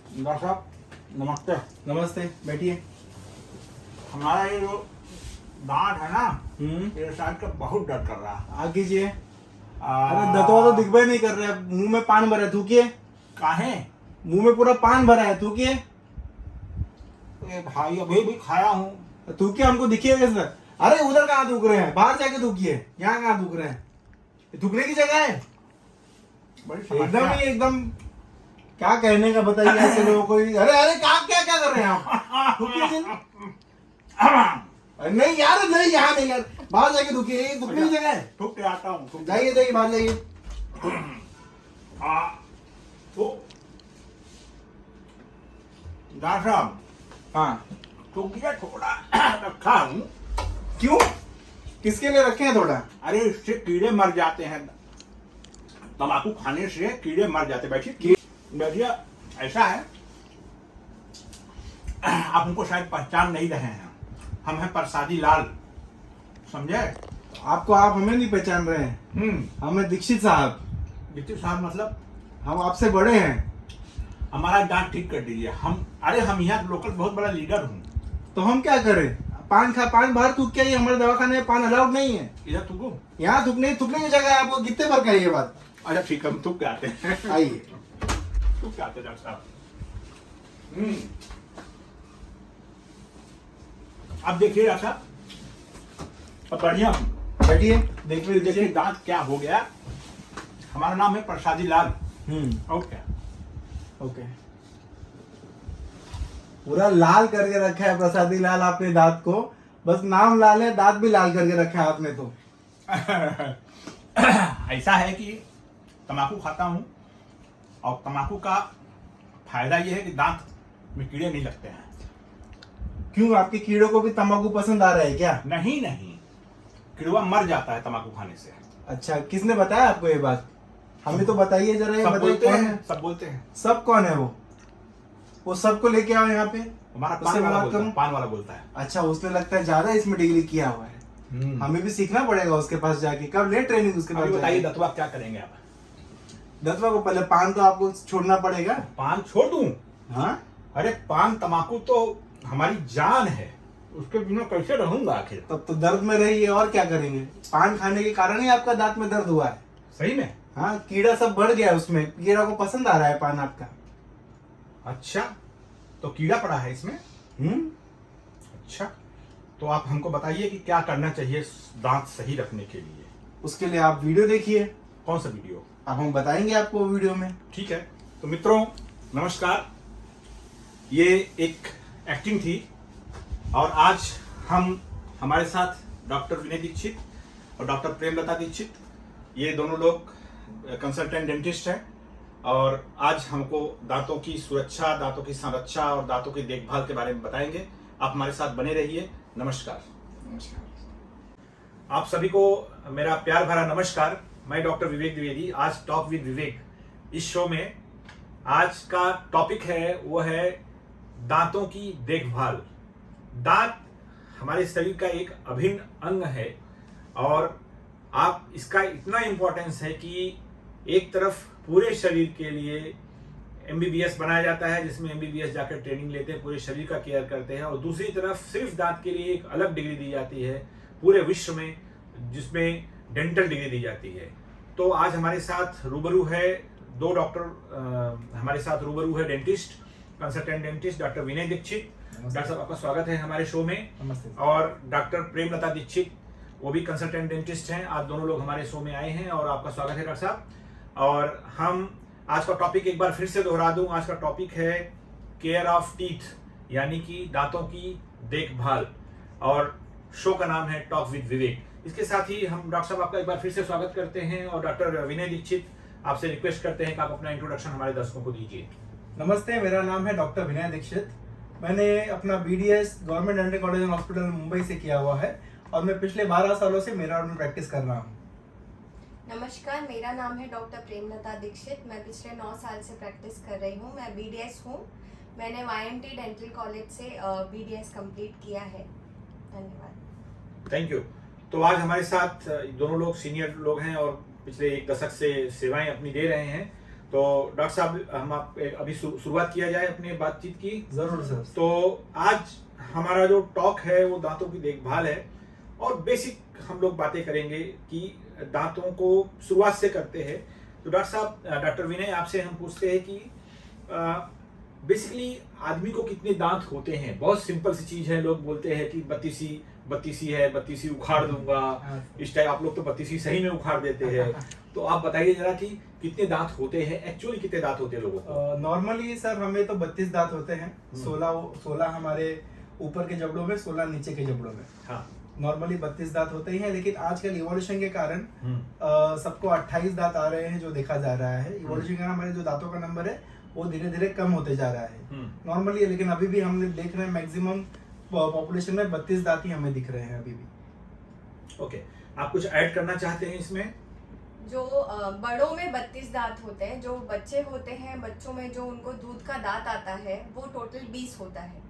Doctor साहब नमस्ते। नमस्ते, बैठिए। हमारा ये जो दांत है ना, ये साइड का बहुत दर्द कर रहा है। आ कीजिए। अरे दतवा तो दिखबे नहीं कर रहा है, मुंह में पान भरा है, थूकिए। काहे? मुंह में पूरा पान भरा है, थूकिए। ए भाई अभी भी खाया हूँ। थूकिए, हमको दिखिए कैसे। अरे उधर कहाँ थूक रहे हैं, बाहर जाके थूकिए, यहाँ कहाँ थूक रहे हैं? ये थूकने की जगह है? बड़ी एकदम समस्या ही एकदम। क्या कहने का बताइए ऐसे लोगों को। अरे अरे क्या क्या क्या कर रहे हैं आप? थूकिए जी। अरे नहीं यार, नहीं यहाँ नहीं यार, बाहर जाके थूकिए, ये थूकने की जगह है। थूक के आता हूँ। जाइए जाइए, बाहर जाइए। डॉक्टर साहब हाँ, थूकिया थोड़ा रखा हूँ। क्यों? किसके लिए रखे हैं थोड़ा? अरे इससे कीड़े मर जाते हैं, तम्बाकू खाने से कीड़े मर जाते। बैठिए बैठिए। ऐसा है, आप हमको शायद पहचान नहीं रहे हैं। हम हैं प्रसादी लाल, समझे? आपको आप हमें नहीं पहचान रहे हैं? हमें दीक्षित साहब। दीक्षित साहब मतलब? हम आपसे बड़े हैं। हमारा दांत ठीक कर दीजिए। हम यहाँ लोकल बहुत बड़ा लीडर हूँ। तो हम क्या करें? पान बाहर थूक के आइए, हमारे दवाखाने में पान अलाउड नहीं है। इधर थूको। यहाँ थूकने की जगह है, आपको कितने बार कही ये बात? अच्छा ठीक है, हम थूक के आते हैं। आइए। थूक के आते हैं डॉक्टर साहब। अब देखिए डॉक्टर साहब, अब बढ़िया हूँ। बैठिए, देखिए देखिए दांत क्या हो गया। हमारा नाम है प्रसादी लाल। Okay okay. पूरा लाल करके रखा है प्रसादी लाल आपने दांत को। बस नाम लाल है, दांत भी लाल करके रखा है आपने तो। ऐसा है कि तम्बाकू खाता हूँ और तम्बाकू का फायदा ये है कि दांत में कीड़े नहीं लगते हैं। क्यों, आपके कीड़ों को भी तंबाकू पसंद आ रहा है क्या? नहीं नहीं, कीड़वा मर जाता है तम्बाकू खाने से। अच्छा, किसने बताया आपको ये बात? हमें तो बताइए जरा, ये सब बताइए बोलते कौन हैं, है? सब बोलते हैं। सब कौन है वो सबको लेके आओ यहाँ पे। हमारा उससे पान वाला बात बोलता है, करूं? पान वाला बोलता है। अच्छा, उसने लगता है ज्यादा इसमें डिग्री किया हुआ है। हमें भी सीखना पड़ेगा उसके पास जाके। कब ले ट्रेनिंग उसके पास अभी बताइए जाके? दतवा क्या करेंगे आप? दत्वा को पहले पान तो आपको छोड़ना पड़ेगा। पान छोड़ दूं? हाँ, अरे पान तम्बाकू तो हमारी जान है, उसके बिना कैसे रहूंगा आखिर? तब तो दर्द में रहिए, और क्या करेंगे? पान खाने के कारण ही आपका दांत में दर्द हुआ है। सही में? हाँ, कीड़ा सब बढ़ गया है उसमें। कीड़ा को पसंद आ रहा है पान आपका। अच्छा, तो कीड़ा पड़ा है इसमें? अच्छा, तो आप हमको बताइए कि क्या करना चाहिए दांत सही रखने के लिए। उसके लिए आप वीडियो देखिए। कौन सा वीडियो? अब हम बताएंगे आपको वीडियो में। ठीक है, तो मित्रों नमस्कार। ये एक एक्टिंग थी और आज हमारे साथ डॉक्टर विनय दीक्षित और डॉक्टर प्रेमलता दीक्षित, ये दोनों लोग कंसल्टेंट डेंटिस्ट हैं और आज हमको दांतों की सुरक्षा, दांतों की संरक्षा और दांतों की देखभाल के बारे में बताएंगे। आप हमारे साथ बने रहिए। नमस्कार। नमस्कार। आप सभी को मेरा प्यार भरा नमस्कार। मैं डॉक्टर विवेक द्विवेदी, आज टॉक विद विवेक इस शो में आज का टॉपिक है वो है दांतों की देखभाल। दांत हमारे शरीर का एक अभिन्न अंग है और आप इसका इतना इम्पोर्टेंस है कि एक तरफ पूरे शरीर के लिए MBBS बनाया जाता है, जिसमें MBBS जाकर ट्रेनिंग लेते हैं, पूरे शरीर का केयर करते हैं, और दूसरी तरफ सिर्फ दांत के लिए एक अलग डिग्री दी जाती है पूरे विश्व में, जिसमें डेंटल डिग्री दी जाती है। तो आज हमारे साथ रूबरू है दो डॉक्टर, हमारे साथ रूबरू है dentist, consultant dentist doctor Vinay Dixit. Doctor साहब आपका स्वागत है हमारे शो में। नमस्ते। और डॉक्टर प्रेमलता दीक्षित, वो भी कंसल्टेंट डेंटिस्ट हैं। आप दोनों लोग हमारे शो में आए हैं और आपका स्वागत है डॉक्टर साहब। और हम आज का टॉपिक एक बार फिर से दोहरा दूं, आज का टॉपिक है केयर ऑफ टीथ, यानी कि दांतों की देखभाल, और शो का नाम है टॉक विद विवेक। इसके साथ ही हम डॉक्टर साहब आपका एक बार फिर से स्वागत करते हैं और डॉक्टर विनय दीक्षित आपसे रिक्वेस्ट करते हैं कि आप अपना इंट्रोडक्शन हमारे दर्शकों को दीजिए। नमस्ते, मेरा नाम है डॉक्टर विनय दीक्षित। मैंने अपना BDS government dental college and hospital Mumbai से किया हुआ है और मैं पिछले 12 सालों से मेरा में प्रैक्टिस कर रहा हूँ। नमस्कार, मेरा नाम है डॉक्टर प्रेमलता दीक्षित। मैं पिछले 9 साल से प्रैक्टिस कर रही हूँ। मैं BDS हूँ। मैंने YMT डेंटल कॉलेज से BDS कंप्लीट किया है। धन्यवाद। Thank you. तो आज हमारे साथ दोनों लोग सीनियर लोग हैं और पिछले एक दशक से सेवाएं अपनी दे रहे हैं। तो डॉक्टर साहब हम आप अभी शुरुआत किया जाए अपनी बातचीत की। जरूर सर। तो आज हमारा जो टॉक है वो दांतों की देखभाल है और बेसिक हम लोग बातें करेंगे कि दांतों को शुरुआत से करते हैं। तो डॉक्टर साहब, डॉक्टर विनय आपसे हम पूछते हैं कि बेसिकली आदमी को कितने दांत होते हैं? बहुत सिंपल सी चीज है, लोग बोलते हैं कि बत्तीसी है, बत्तीसी उखाड़ दूंगा, इस टाइप आप लोग तो बत्तीसी सही में उखाड़ देते हैं। तो आप बताइए जरा कि कितने दांत होते हैं, एक्चुअली कितने दांत होते हैं लोगों को? नॉर्मली सर हमें तो 32 दांत होते हैं। 16 हमारे ऊपर के जबड़ों में, 16 नीचे के जबड़ों में। हाँ, नॉर्मली 32 दांत होते ही हैं, लेकिन आजकल इवोल्यूशन के कारण सबको 28 दांत आ रहे हैं, जो देखा जा रहा है। इवोल्यूशन के कारण हमारे जो दांतों का नंबर है वो धीरे धीरे कम होते जा रहा है नॉर्मली। लेकिन अभी भी हम देख रहे हैं मैक्सिमम पॉपुलेशन में 32 दांत ही हमें दिख रहे हैं अभी भी। ओके, आप कुछ ऐड करना चाहते हैं इसमें? जो बड़ों में 32 दांत होते हैं, जो बच्चे होते हैं, बच्चों में जो उनको दूध का दांत आता है वो टोटल 20 होता है।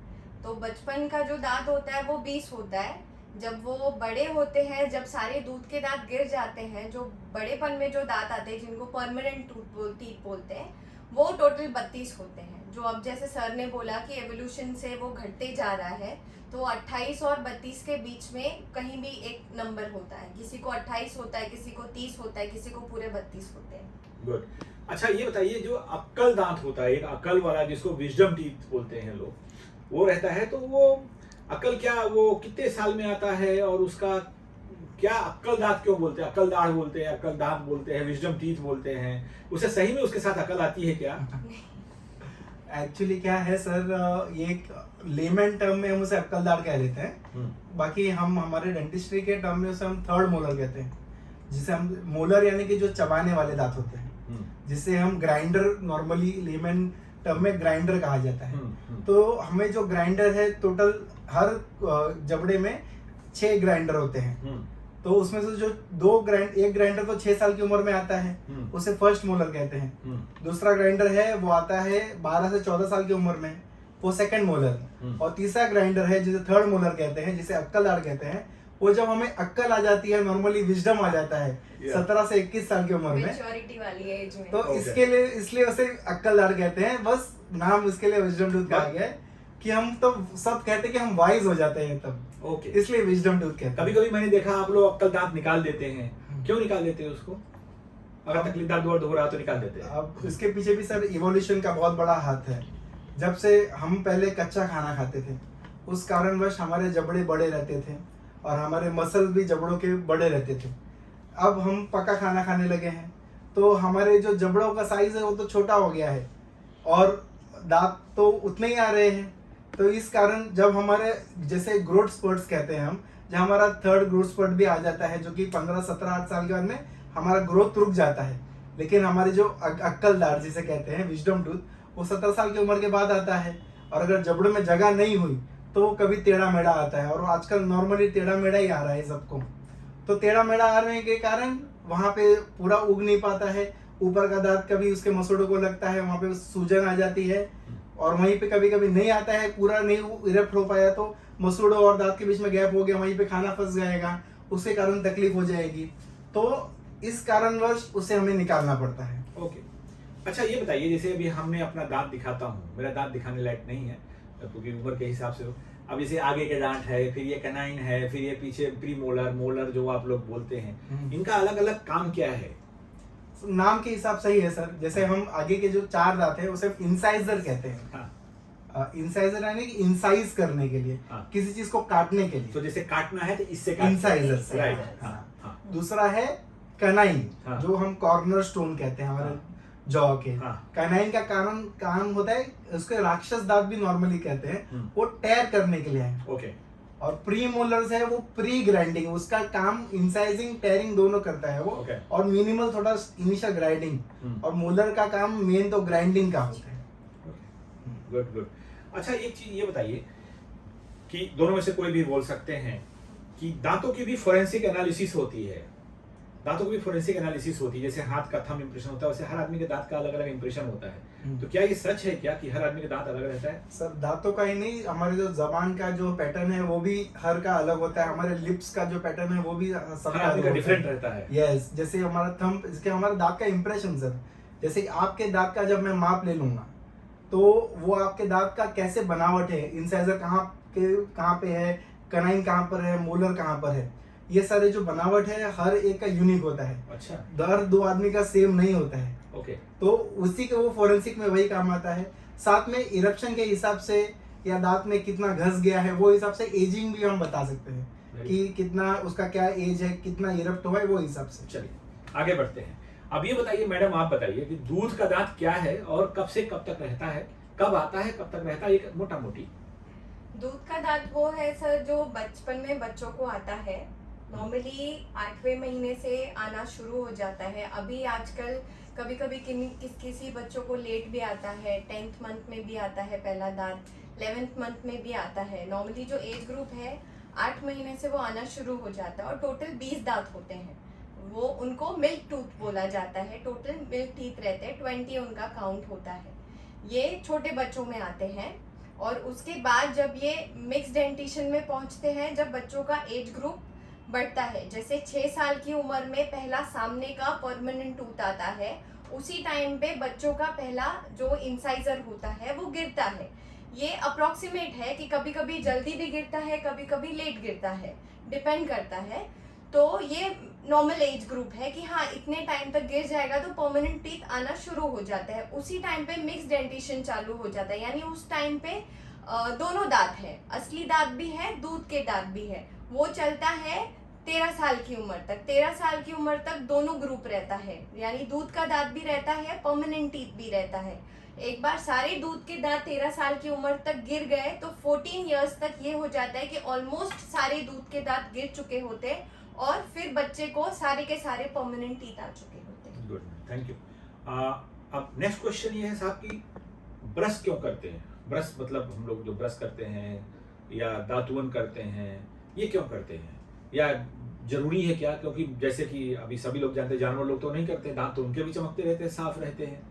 तो बचपन का जो दांत होता है वो 20 होता है। जब वो बड़े होते हैं, जब सारे दूध के दांत गिर जाते हैं, जो बड़ेपन में जो दांत आते हैं जिनको परमानेंट टीथ बोलते हैं, वो टोटल 32 होते हैं। जो अब जैसे सर ने बोला कि एवोल्यूशन से वो घटते जा रहा है, तो 28 और 32 के बीच में कहीं भी एक नंबर होता है। किसी को 28 होता है, किसी को 30 होता है, किसी को पूरे 32 होते हैं। गुड। अच्छा, ये बताइए, जो अक्कल दांत होता है, एक अक्कल वाला जिसको विजडम टीथ बोलते हैं लोग, वो रहता है, तो वो अक्कल क्या वो कितने साल में आता है और उसका क्या अक्कल दांत क्यों बोलते हैं? अक्कल दाढ़ बोलते हैं, अक्कल दांत बोलते हैं, विजडम टीथ बोलते हैं। उसे सही में उसके साथ अक्ल आती है क्या? एक्चुअली क्या है सर, ये एक लेमन टर्म में हम उसे अक्कल दाढ़ कह देते हैं। बाकी हम हमारे डेंटिस्ट्री के टर्म में उसे हम थर्ड मोलर कहते हैं, जिसे हम मोलर यानी कि जो चबाने वाले दांत होते हैं, जिसे हम ग्राइंडर नॉर्मली लेमन टर्म में ग्राइंडर कहा जाता है। तो हमें जो ग्राइंडर है, टोटल हर जबड़े में 6 ग्राइंडर होते हैं। तो उसमें से जो एक ग्राइंडर तो 6 साल की उम्र में आता है, उसे फर्स्ट मोलर कहते हैं। दूसरा ग्राइंडर है वो आता है 12 से 14 साल की उम्र में, वो सेकंड मोलर। और तीसरा ग्राइंडर है जिसे थर्ड मोलर कहते हैं, जिसे अक्कल दाढ़ कहते हैं। वो जब हमें अक्कल आ जाती है, नॉर्मली विजडम आ जाता है 17 से 21 साल की उम्र में, मैच्योरिटी वाली एज में, तो इसलिए उसे अक्कल दाढ़ कहते हैं। बस नाम इसके लिए विजडम टूथ कहा गया है कि हम तो सब कहते हैं कि हम वाइज हो जाते हैं तब, इसलिए विजडम टूथ कहते हैं। कभी कभी मैंने देखा आप लोग अक्कल दांत निकाल देते हैं, क्यों निकाल देते हैं उसको? अगर तकलीफदार दर्द हो रहा है तो निकाल देते हैं। अब इसके पीछे भी सर इवोल्यूशन का बहुत बड़ा हाथ है। जब से हम पहले कच्चा खाना खाते थे, उस कारणवश हमारे जबड़े बड़े रहते थे और हमारे मसल भी जबड़ों के बड़े रहते थे। अब हम पका खाना खाने लगे हैं, तो हमारे जो जबड़ों का साइज है वो तो छोटा हो गया है और दांत तो उतने ही आ रहे हैं। तो इस कारण जब हमारे जैसे ग्रोथ स्पर्ट्स कहते हैं हम, जब हमारा थर्ड ग्रोथ स्पर्ट भी आ जाता है, जो कि 15, 17, 8 साल के बाद में हमारा ग्रोथ रुक जाता है। लेकिन हमारी जो अक्कल दाढ़ जिसे कहते हैं विजडम टूथ, वो 17 साल की उम्र के बाद आता है। और अगर जबड़ों में जगह नहीं हुई तो कभी टेढ़ा मेढ़ा आता है, और आजकल नॉर्मली टेढ़ा मेढ़ा ही आ रहा है सबको। तो टेढ़ा मेढ़ा आने के कारण वहाँ पे पूरा उग नहीं पाता है। ऊपर का दांत कभी उसके मसूड़ों को लगता है, वहाँ पे सूजन आ जाती है, और वहीं पे कभी कभी नहीं आता है, पूरा नहीं इरेक्ट हो पाया तो मसूड़ों और दांत के बीच में गैप हो गया, वहीं पे खाना फंस जाएगा, उसके कारण तकलीफ हो जाएगी। तो इस कारणवश उसे हमें निकालना पड़ता है। ओके। अच्छा, ये बताइए, जैसे अभी हमने अपना दांत दिखाता हूँ, मेरा दांत दिखाने लायक नहीं है क्योंकि उम्र के हिसाब से। अब जैसे आगे के दांत है, फिर ये कैनाइन है, फिर ये पीछे प्री मोलर, मोलर जो आप लोग बोलते हैं, इनका अलग अलग काम क्या है? नाम के हिसाब से ही है सर। जैसे हम आगे के जो 4 दांत है उसे इंसाइजर कहते हैं। हाँ। इंसाइजर यानी कि इंसाइज करने के लिए, हाँ। किसी चीज को काटने के लिए। तो जैसे काटना है तो इससे इंसाइजर से, राइट। हाँ। दूसरा है कैनाइन, हाँ। जो हम कॉर्नर स्टोन कहते हैं हमारे जॉ के। कैनाइन का काम होता है, उसके राक्षस दांत भी नॉर्मली कहते हैं, वो टेयर करने के लिए है। ओके। और प्री मोलर्स है वो प्री ग्राइंडिंग, उसका काम इंसाइजिंग टेयरिंग दोनों करता है वो। और मिनिमल थोड़ा इनिशियल ग्राइंडिंग। और मोलर का काम मेन तो ग्राइंडिंग का होता है। Good good. अच्छा, एक चीज ये बताइए कि दोनों में से कोई भी बोल सकते हैं कि दांतों की भी फोरेंसिक एनालिसिस होती है। दांतों की भी फोरेंसिक एनालिसिस होती है, जैसे हाथ का थंब इंप्रेशन होता है, वैसे हर आदमी के दांत का अलग अलग इंप्रेशन होता है। तो क्या ये सच है क्या कि हर आदमी का दांत अलग रहता है? सर दांतों का ही नहीं, हमारे जो जबान का जो पैटर्न है वो भी हर का अलग होता है। हमारे लिप्स का जो पैटर्न है वो भी सबका डिफरेंट रहता है। यस, जैसे हमारा थंब, इसके हमारे दांत का इंप्रेशन सर, जैसे कि आपके दांत का जब मैं माप ले लूंगा तो वो आपके दांत का कैसे बनावट है, इंसाइजर कहाँ पे है, कनाइन कहाँ पर है, मोलर कहाँ पर है, ये सारे जो बनावट है हर एक का यूनिक होता है। अच्छा, हर दो आदमी का सेम नहीं होता है। ओके, तो उसी के वो फोरेंसिक में वही काम आता है। साथ में इरप्शन के हिसाब से या दांत में कितना घस गया है वो हिसाब से एजिंग भी हम बता सकते हैं कि कितना उसका क्या एज है, कितना इरप्ट हुआ है, वो हिसाब से। चलिए आगे बढ़ते हैं। अब ये बताइए मैडम, आप बताइए कि दूध का दांत क्या है और कब से कब तक रहता है, कब आता है, कब तक रहता है, एक मोटा मोटी। दूध का दांत वो है सर जो बचपन में बच्चों को आता है। नॉर्मली 8वें महीने से आना शुरू हो जाता है। अभी आजकल कभी कभी किसी बच्चों को लेट भी आता है, 10th मंथ में भी आता है पहला दांत, 11th मंथ में भी आता है। नॉर्मली जो एज ग्रुप है 8 महीने से वो आना शुरू हो जाता है और टोटल 20 दांत होते हैं। वो उनको मिल्क टूथ बोला जाता है। टोटल मिल्क टीथ रहते हैं, 20 उनका काउंट होता है। ये छोटे बच्चों में आते हैं और उसके बाद जब ये मिक्स डेंटिशन में पहुंचते हैं, जब बच्चों का एज ग्रुप बढ़ता है, जैसे 6 साल की उम्र में पहला सामने का परमानेंट टूथ आता है, उसी टाइम पे बच्चों का पहला जो इंसाइजर होता है वो गिरता है। ये अप्रोक्सीमेट है कि कभी कभी जल्दी भी गिरता है, कभी कभी लेट गिरता है, डिपेंड करता है। तो ये नॉर्मल एज ग्रुप है कि हाँ इतने टाइम तक गिर जाएगा तो परमानेंट टीथ आना शुरू हो जाता है। उसी टाइम पे मिक्स डेंटिशन चालू हो जाता है, यानी उस टाइम पे दोनों दांत है, असली दांत भी है, दूध के दांत भी है। वो चलता है 13 साल की उम्र तक। 13 साल की उम्र तक दोनों ग्रुप रहता है, यानी दूध का दांत भी रहता है, परमानेंट टीथ भी रहता है। एक बार सारे दूध के दांत 13 साल की उम्र तक गिर गए तो 14 इयर्स तक ये हो जाता है कि ऑलमोस्ट सारे दूध के दांत गिर चुके होते हैं और फिर बच्चे को सारे के सारे परमानेंट टीथ आ चुके होते हैं। Good, thank you. अब नेक्स्ट क्वेश्चन ये है साहब कि ब्रश क्यों करते हैं? ब्रश मतलब हम लोग जो ब्रश करते हैं या दातुन करते हैं, ये क्यों करते हैं या जरूरी है क्या? क्योंकि जैसे कि अभी सभी लोग जानते हैं जानवर लोग तो नहीं करते, दांत तो उनके भी चमकते रहते हैं, साफ रहते हैं,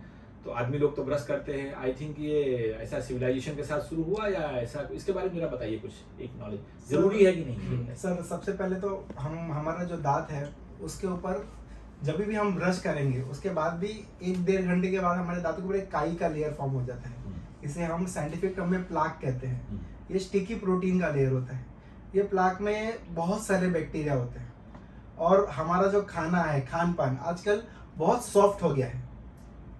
तो आदमी लोग तो ब्रश करते हैं। आई थिंक ये ऐसा सिविलाइजेशन के साथ शुरू हुआ या ऐसा, इसके बारे में मेरा बताइए कुछ, एक नॉलेज जरूरी है कि नहीं है? सर सबसे पहले तो हमारा जो दांत है उसके ऊपर जब भी हम ब्रश करेंगे उसके बाद भी 1-1.5 घंटे के बाद हमारे दांतों के ऊपर एक काई का लेयर फॉर्म हो जाता है। इसे हम साइंटिफिक टर्म में प्लाक कहते हैं। ये स्टिकी प्रोटीन का लेयर होता है। ये प्लाक में बहुत सारे बैक्टीरिया होते हैं और हमारा जो खाना है, खान पान आजकल बहुत सॉफ्ट हो गया है।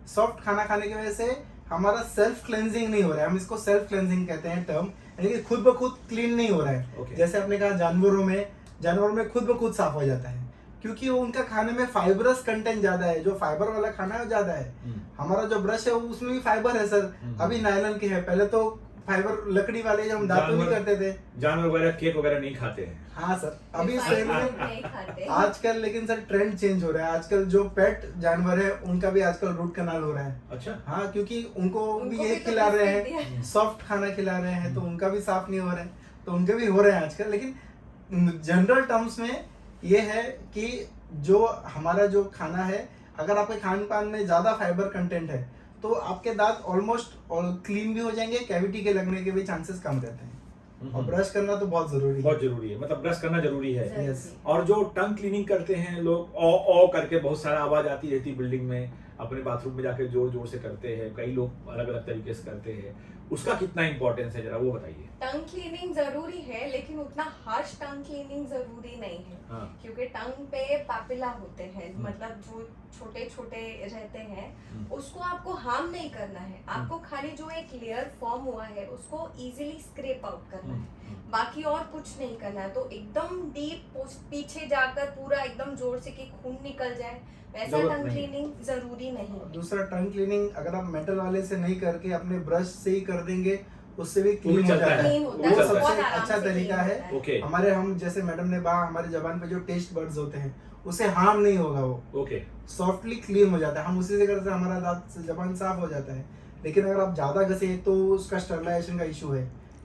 सॉफ्ट खाना खाने की वजह से हमारा सेल्फ क्लेंजिंग नहीं हो रहा है। हम इसको सेल्फ क्लेंजिंग कहते हैं टर्म, यानी कि खुद ब खुद क्लीन नहीं हो रहा है। Okay. जैसे आपने कहा जानवरों में खुद ब खुद साफ हो जाता है क्योंकि वो उनका खाने में फाइबरस कंटेंट ज्यादा है, जो फाइबर वाला खाना है वो ज्यादा है। हमारा जो ब्रश है उसमें भी फाइबर है सर, अभी नायलॉन के है, पहले तो फाइबर लकड़ी वाले जो हम दातुन नहीं करते थे, जानवर वगैरह केक वगैरह नहीं खाते हैं। हाँ सर, अभी सेल में नहीं खाते आजकल, लेकिन सर ट्रेंड चेंज हो रहा है। आजकल जो पेट जानवर है उनका भी आजकल रूट कनाल हो रहा है। अच्छा, हाँ, क्योंकि उनको भी उनको यही भी तो खिला रहे बिस्किट दिया हैं, सॉफ्ट खाना खिला रहे हैं, तो उनका भी साफ नहीं हो रहा है, तो उनके भी हो रहे हैं आजकल। लेकिन जनरल टर्म्स में ये है कि जो हमारा जो खाना है, अगर आपके खान पान में ज्यादा फाइबर कंटेंट है तो आपके दांत ऑलमोस्ट क्लीन भी हो जाएंगे, कैविटी के लगने के भी चांसेस कम रहते हैं। और ब्रश करना तो बहुत जरूरी है। बहुत जरूरी है, मतलब ब्रश करना जरूरी है। Yes. और जो टंग क्लीनिंग करते हैं लोग, ओ करके बहुत सारा आवाज आती रहती है बिल्डिंग में, अपने बाथरूम में जाके जोर जोर से करते हैं, कई लोग अलग अलग तरीके से करते हैं, उसका कितना इंपॉर्टेंस है जरा वो बताइए। टंग क्लीनिंग जरूरी है लेकिन उतना हार्श टंग क्लीनिंग जरूरी नहीं है। हाँ। क्योंकि टंग पे पापिला होते हैं, मतलब जो छोटे छोटे रहते हैं, उसको आपको हार्म नहीं करना है। आपको खाली जो एक लेयर फॉर्म हुआ है उसको इजीली स्क्रैप आउट करना है, बाकी और कुछ नहीं करना है। तो एकदम डीप पीछे जाकर पूरा एकदम जोर से कि खून निकल जाए, वैसा जरूरत टंग नहीं। क्लीनिंग जरूरी नहीं है। दूसरा, टंग क्लीनिंग अगर आप मेटल वाले से नहीं करके अपने ब्रश से ही कर देंगे, उससे भी वो भी क्लीन हो चलता जाता है। है। क्लीन होता वो है, वो चलता है। बहुत सबसे आराम अच्छा से तरीका clean है। होता ओके, हमारे हम जैसे मैडम ने कहा, हमारे जबान पे जो टेस्ट बर्ड्स होते हैं उससे हार्म नहीं होगा, वो ओके, सॉफ्टली क्लीन हो जाता है। हम उसी से करते हैं, हमारा दांत जबान साफ हो जाता है। लेकिन अगर आप ज्यादा घसे तो उसका स्टरलाइजेशन का इशू है,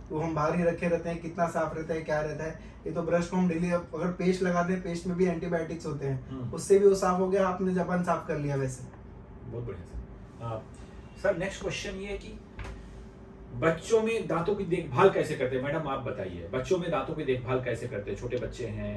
तो हम बाहर ही रखे रहते हैं, कितना साफ रहता है, क्या रहता है। ये तो ब्रश को हम डेली अगर पेस्ट लगा दें, पेस्ट में भी एंटीबायोटिक्स होते हैं, उससे भी वो साफ हो गया, आपने जबान साफ कर लिया वैसे। बहुत बढ़िया सर। सर नेक्स्ट क्वेश्चन ये है कि बच्चों में दांतों की देखभाल कैसे करते हैं? मैडम आप बताइए, बच्चों में दांतों की देखभाल कैसे करते हैं? छोटे बच्चे हैं,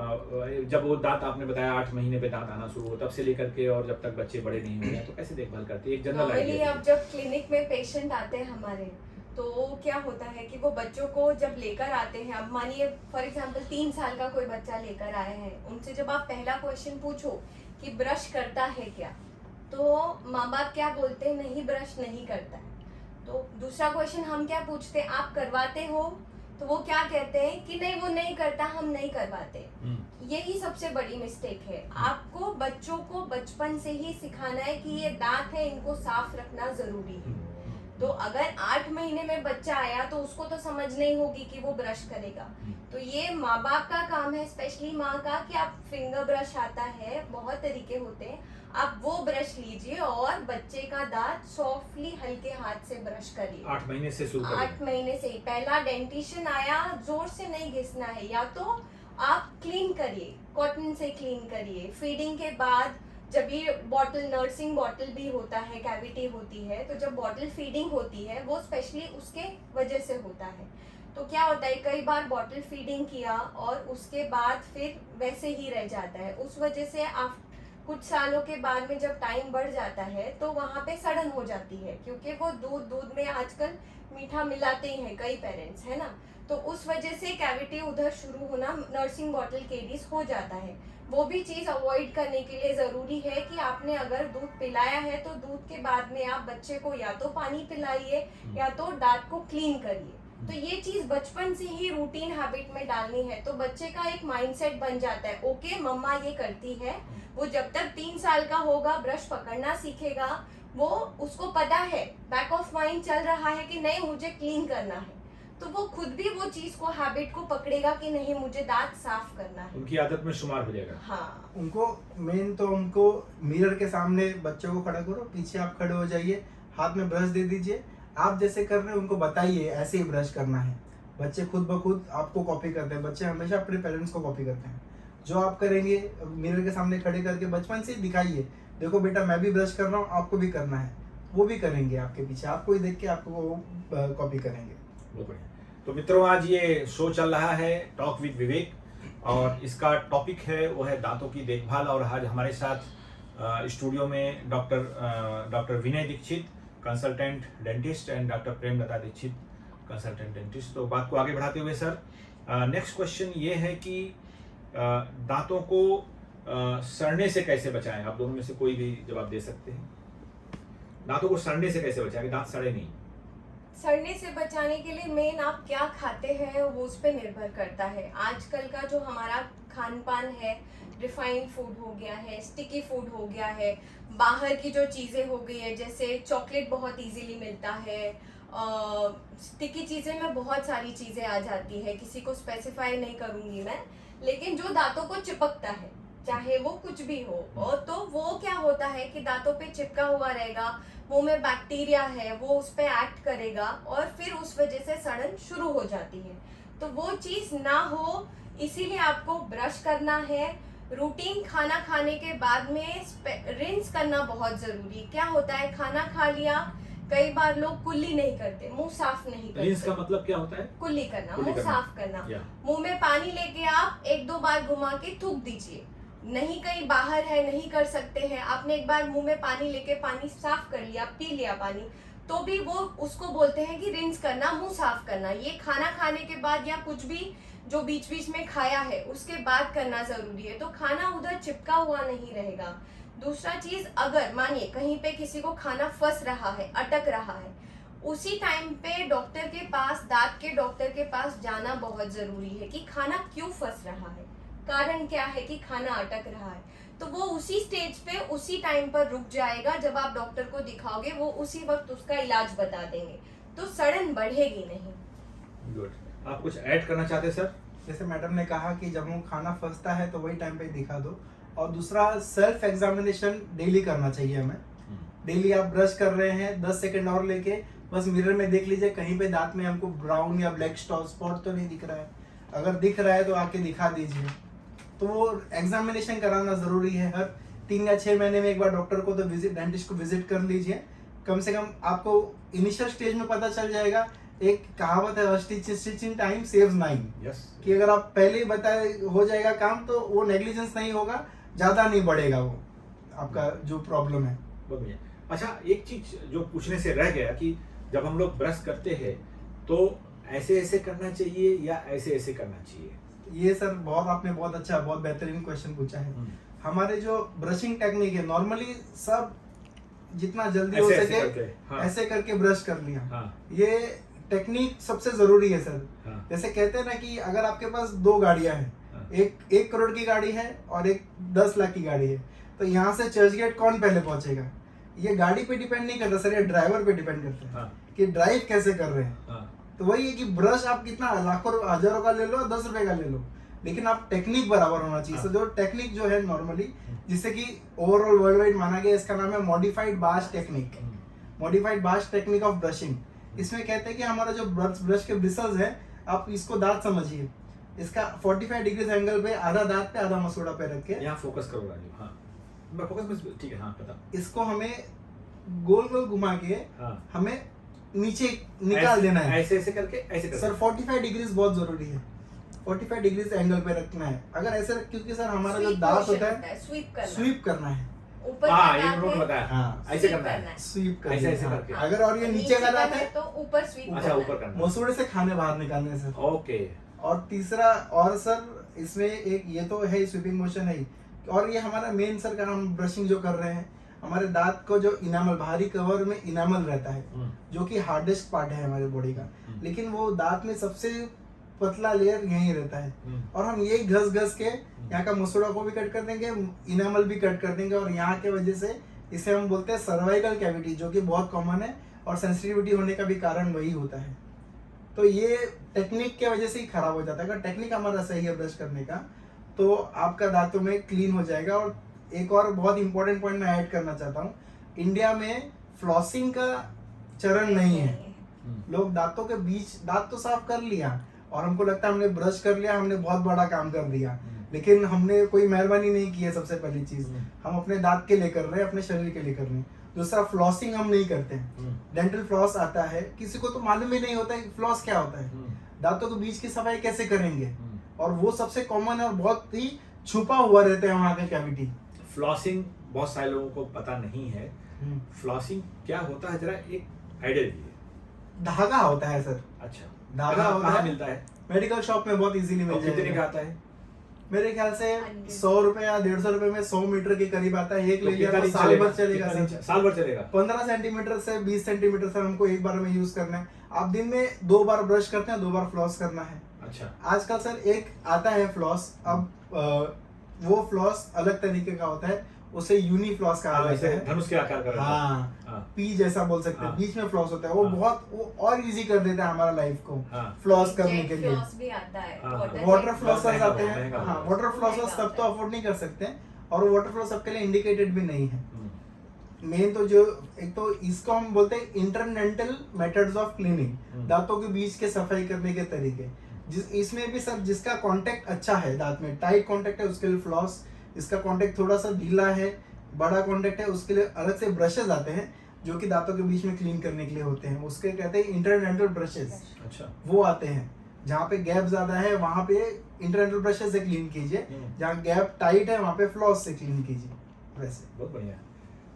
जब वो दांत आपने बताया 8 महीने पे दांत आना शुरू हो, तब से लेकर के और जब तक बच्चे बड़े नहीं हुए हैं, तो कैसे देखभाल करती है? एक जनरल नॉर्मली आइडिया अब जब क्लिनिक में पेशेंट आते हैं हमारे, तो क्या होता है कि वो बच्चों को जब लेकर आते हैं, अब मानिए फॉर एग्जांपल 3 साल का कोई बच्चा लेकर आए हैं, उनसे जब आप पहला क्वेश्चन पूछो कि ब्रश करता है क्या, तो माँ बाप क्या बोलते हैं, नहीं ब्रश नहीं करता है। तो दूसरा क्वेश्चन हम क्या पूछते हैं, आप करवाते हो, तो वो क्या कहते हैं कि नहीं वो नहीं करता, हम नहीं करवाते। यही सबसे बड़ी मिस्टेक है। आपको बच्चों को बचपन से ही सिखाना है कि ये दांत है, इनको साफ रखना जरूरी है। तो अगर 8 महीने में बच्चा आया तो उसको तो समझ नहीं होगी कि वो ब्रश करेगा। तो ये माँ बाप का काम है, स्पेशली माँ का, कि आप फिंगर ब्रश आता है, बहुत तरीके होते हैं, आप वो ब्रश लीजिए और बच्चे का दांत सॉफ्टली हल्के हाथ से ब्रश करिए। 8 महीने से शुरू 8 महीने से ही पहला डेंटिशियन आया, जोर से नहीं घिसना है, या तो आप क्लीन करिए, कॉटन से क्लीन करिए। फीडिंग के बाद जब ये बॉटल, नर्सिंग बॉटल भी होता है, कैविटी होती है, तो जब बॉटल फीडिंग होती है वो स्पेशली उसके वजह से होता है। तो क्या होता है, कई बार बॉटल फीडिंग किया और उसके बाद फिर वैसे ही रह जाता है, उस वजह से आप कुछ सालों के बाद में जब टाइम बढ़ जाता है तो वहाँ पे सड़न हो जाती है, क्योंकि वो दूध में आजकल मीठा मिलाते ही हैं कई पेरेंट्स, है ना। तो उस वजह से कैविटी उधर शुरू होना, नर्सिंग बॉटल केरीज हो जाता है। वो भी चीज अवॉइड करने के लिए जरूरी है कि आपने अगर दूध पिलाया है तो दूध के बाद में आप बच्चे को या तो पानी पिलाइए या तो दांत को क्लीन करिए। तो ये चीज बचपन से ही रूटीन हैबिट में डालनी है, तो बच्चे का एक माइंडसेट बन जाता है, ओके मम्मा ये करती है। वो जब तक 3 साल का होगा, ब्रश पकड़ना सीखेगा, वो उसको पता है, बैक ऑफ माइंड चल रहा है कि नहीं मुझे क्लीन करना है, तो वो खुद भी वो चीज को, हैबिट को पकड़ेगा कि नहीं मुझे दांत साफ करना है, उनकी आदत में शुमार हो जाएगा। हाँ। उनको मेन तो उनको मिरर के सामने बच्चों को खड़ा करो, पीछे आप खड़े हो जाइए, हाथ में ब्रश दे दीजिए, आप जैसे कर रहे हैं उनको बताइए ऐसे ही ब्रश करना है। बच्चे खुद ब खुद आपको कॉपी करते हैं, बच्चे हमेशा अपने पेरेंट्स को कॉपी करते हैं। जो आप करेंगे मिरर के सामने खड़े करके बचपन से दिखाइए, देखो बेटा मैं भी ब्रश कर रहा हूँ, आपको भी करना है, वो भी करेंगे आपके पीछे, आपको ही देख के आपको कॉपी करेंगे। बहुत बढ़िया। तो मित्रों, आज ये शो चल रहा है टॉक विद विवेक, और इसका टॉपिक है वो है दांतों की देखभाल। और आज हमारे साथ स्टूडियो में doctor Vinay Dikshit, consultant dentist, and doctor Premlata Dikshit, consultant dentist. तो बात को आगे बढ़ाते हुए सर, नेक्स्ट क्वेश्चन ये है कि दांतों को सड़ने से कैसे बचाएं? आप दोनों में से कोई भी जवाब दे सकते हैं। दांतों को सड़ने से कैसे बचाएं कि दांत सड़े नहीं? सड़ने से बचाने के लिए मेन आप क्या खाते हैं वो उस पर निर्भर करता है। आजकल का जो हमारा खान पान है, रिफाइंड फूड हो गया है, स्टिकी फूड हो गया है, बाहर की जो चीज़ें हो गई है, जैसे चॉकलेट बहुत इजीली मिलता है, स्टिकी चीज़ें में बहुत सारी चीज़ें आ जाती है, किसी को स्पेसिफाई नहीं करूँगी मैं, लेकिन जो दांतों को चिपकता है, चाहे वो कुछ भी हो, और तो वो क्या होता है कि दांतों पे चिपका हुआ रहेगा, मुंह में बैक्टीरिया है वो उस पर एक्ट करेगा और फिर उस वजह से सड़न शुरू हो जाती है। तो वो चीज़ ना हो, इसीलिए आपको ब्रश करना है। रूटीन खाना खाने के बाद में रिंस करना बहुत जरूरी। क्या होता है, खाना खा लिया, कई बार लोग कुल्ली नहीं करते, मुंह साफ नहीं करते। रिंस का मतलब क्या होता है? कुल्ली करना, कुल्ली मुंह करना। साफ करना। या। मुंह में पानी लेके आप 1-2 बार घुमा के थूक दीजिए। नहीं कहीं बाहर है, नहीं कर सकते हैं, आपने एक बार मुंह में पानी लेके पानी साफ कर लिया, पी लिया पानी, तो भी वो उसको बोलते हैं कि रिंस करना, मुंह साफ करना। ये खाना खाने के बाद या कुछ भी जो बीच बीच में खाया है उसके बाद करना जरूरी है, तो खाना उधर चिपका हुआ नहीं रहेगा। दूसरा चीज, अगर मानिए कहीं पे किसी को खाना फंस रहा है, अटक रहा है, उसी टाइम पे डॉक्टर के पास, दांत के डॉक्टर के पास जाना बहुत जरूरी है कि खाना क्यों फंस रहा है, कारण क्या है कि खाना अटक रहा है। तो वो उसी स्टेज पे उसी टाइम पर रुक जाएगा, जब आप डॉक्टर को दिखाओगे वो उसी वक्त उसका इलाज बता देंगे, तो सड़न बढ़ेगी नहीं। गुड। आप कुछ ऐड करना चाहते हैं सर? जैसे मैडम ने कहा कि जब वो खाना फंसता है तो वही टाइम पे दिखा दो, और दूसरा सेल्फ एग्जामिनेशन डेली करना चाहिए हमें। डेली आप ब्रश कर रहे हैं, 10 सेकंड और लेके बस मिरर में देख लीजिए कहीं पे दांत में हमको ब्राउन या ब्लैक स्पॉट तो नहीं दिख रहा है, अगर दिख रहा है तो आके दिखा दीजिए। तो वो एग्जामिनेशन कराना ज़रूरी है। हर 3 या 6 महीने में एक बार डॉक्टर को तो डेंटिस्ट को विजिट कर लीजिए। कम से कम आपको इनिशियल स्टेज में पता चल जाएगा एक कहावत है, स्टिचिंग टाइम सेव्स 9, यस, कि अगर आप पहले ही बताए हो जाएगा काम तो वो नेग्लिजेंस नहीं होगा, ज्यादा नहीं बढ़ेगा वो आपका जो प्रॉब्लम है। बहुत बढ़िया। अच्छा, एक चीज जो पूछने से रह गया कि जब हम लोग ब्रश करते हैं तो ऐसे ऐसे करना चाहिए या ऐसे ऐसे करना चाहिए? ये सर बहुत आपने बहुत अच्छा बहुत बेहतरीन क्वेश्चन पूछा है। हमारे जो ब्रशिंग टेक्निक है नॉर्मली सब जितना जल्दी हो ऐसे सके करके, हाँ, ऐसे करके ब्रश कर लिया, हाँ, ये टेक्निक सबसे जरूरी है सर। हाँ, जैसे कहते हैं ना कि अगर आपके पास दो गाड़ियां हैं, हाँ, एक करोड़ की गाड़ी है और एक 10 लाख की गाड़ी है, तो यहाँ से चर्च गेट कौन पहले पहुंचेगा? ये गाड़ी पे डिपेंड नहीं करता सर, ये ड्राइवर पे डिपेंड करता है हाँ, कि ड्राइव कैसे कर रहे हैं। हाँ, तो वही है कि ब्रश आप कितना लाखों हजारों का ले लो, 10 रुपए का ले लो, लेकिन आप टेक्निक बराबर होना चाहिए। हाँ। तो जो टेक्निक जो है नॉर्मली जिससे कि ओवरऑल वर्ल्ड वाइड माना गया, इसका नाम है modified Bash technique, modified Bash technique of brushing. इसमें कहते हैं कि हमारा जो ब्रश के ब्रिसल्स है, आप इसको दांत समझिए, इसका 45 डिग्री एंगल पे आधा दांत पे आधा मसूड़ा पे रख के यहाँ फोकस करो राजू। हाँ, मैं फोकस में, ठीक है, हाँ, पता। इसको हमें गोल गोल घुमा के हाँ, हमें नीचे निकाल देना है ऐसे ऐसे करके, ऐसे करके। सर। 45 डिग्रीज बहुत जरूरी है, 45 डिग्रीज एंगल पे रखना है। अगर ऐसे क्योंकि सर हमारा जो दांत होता है स्वीप करना है, ऊपर हाँ, का ये दांत नोट है, बताया। हाँ, ऐसे sweep करना है। करना है। स्वीप करना ऐसे है, ऐसे हाँ। करके। अगर और ये नीचे का दांत है तो ऊपर स्वीप अच्छा, ऊपर करना है। मसूड़े से खाने बाहर निकालने से। ओके। और तीसरा, और सर इसमें एक ये तो है स्वीपिंग मोशन है ही, और ये हमारा मेन सर का हम ब्रशिंग जो कर रहे हैं, हमारे दांत को जो इनामल बाहरी कवर में इनामल रहता है, जो कि हार्डेस्ट पार्ट है हमारे बॉडी का, लेकिन वो दांत में सबसे पतला लेयर यही रहता है। और हम यही घस घस के यहाँ का मसूड़ा को भी कट कर देंगे, इनामल भी कट कर देंगे, और यहाँ के वजह से इसे हम बोलते हैं सर्वाइकल कैविटी, जो कि बहुत कॉमन है और सेंसिटिविटी होने का भी कारण वही होता है। तो ये टेक्निक के वजह से ही खराब हो जाता है। अगर टेक्निक हमारा सही है ब्रश करने का, तो आपका दांतों में क्लीन हो जाएगा। और एक और बहुत इंपॉर्टेंट पॉइंट मैं ऐड करना चाहता हूँ, इंडिया में फ्लॉसिंग का चरण नहीं है। लोग दांतों के बीच दांत तो साफ कर लिया और हमको लगता है हमने ब्रश कर लिया, हमने बहुत बड़ा काम कर दिया, लेकिन हमने कोई मेहरबानी नहीं की है। सबसे पहली चीज हम अपने दांत के लिए कर रहे हैं, अपने शरीर के लिए कर रहे हैं। दूसरा, फ्लॉसिंग हम नहीं करते हैं। डेंटल फ्लॉस आता है, किसी को तो मालूम ही नहीं होता है कि फ्लॉस क्या होता है, दांतों के बीच की सफाई कैसे करेंगे, और वो सबसे कॉमन है और बहुत ही छुपा हुआ रहता है वहाँ का कैविटी। फ्लॉसिंग बहुत सारे लोगों को पता नहीं है। फ्लॉसिंग क्या होता है, जरा एक आइडिया दीजिए। धागा होता है सर, अच्छा, धागा होता कहाँ है, मिलता है? मेडिकल शॉप में बहुत इजीली मिल और कितने का जाएगा। आता है? मेरे ख्याल से 100 रुपए या 150 रुपए में 100 मीटर के करीब आता है। एक तो ले लिया कितना तो दिन साल भर चलेगा कितना सर। दिन? साल भर चलेगा। 15 सेंटीमीटर से 20 सेंटीमीटर सर हमको एक बार में यूज करना है। आप दिन में 2 बार ब्रश करते हैं, 2 बार फ्लॉस करना है। अच्छा, आजकल सर एक आता है फ्लॉस, अब वो फ्लॉस अलग तरीके का होता है, उसे यूनी फ्लॉस कहा जाता ऐसे है। धनुष के आकार का रहता है। हाँ, हाँ, पी जैसा बोल सकते हैं, हाँ। बीच में फ्लॉस होता है। वो हाँ। बहुत वो और इजी कर देता है हमारा लाइफ को हाँ, फ्लॉस करने के लिए। फ्लॉस भी आता है, हाँ, वाटर फ्लॉसर्स महंगा आते होगा, हैं, महंगा हाँ, होगा। वाटर फ्लॉसर्स सब तो अफोर्ड नहीं कर सकते हैं, और वाटर फ्लॉस सबके लिए इंडिकेटेड भी नहीं है। मेन तो जो एक तो इसको हम बोलते हैं इंटरडेंटल मेथड्स ऑफ क्लीनिंग, दांतों के बीच के सफाई करने के तरीके। इसमें भी सर जिसका कांटेक्ट अच्छा है, दांत में टाइट कांटेक्ट है, उसके लिए फ्लॉस, इसका कांटेक्ट थोड़ा सा ढीला है, बड़ा कांटेक्ट है, उसके लिए अलग से ब्रशेस आते हैं जो कि दांतों के बीच में क्लीन करने के लिए होते हैं। उसके कहते हैं इंटरडेंटल ब्रशेस, अच्छा, वो आते हैं। जहाँ पे गैप ज्यादा है वहाँ पे इंटरडेंटल ब्रशेस से क्लीन कीजिए, जहाँ गैप टाइट है वहाँ पे फ्लॉस से क्लीन कीजिए। वैसे बहुत बढ़िया।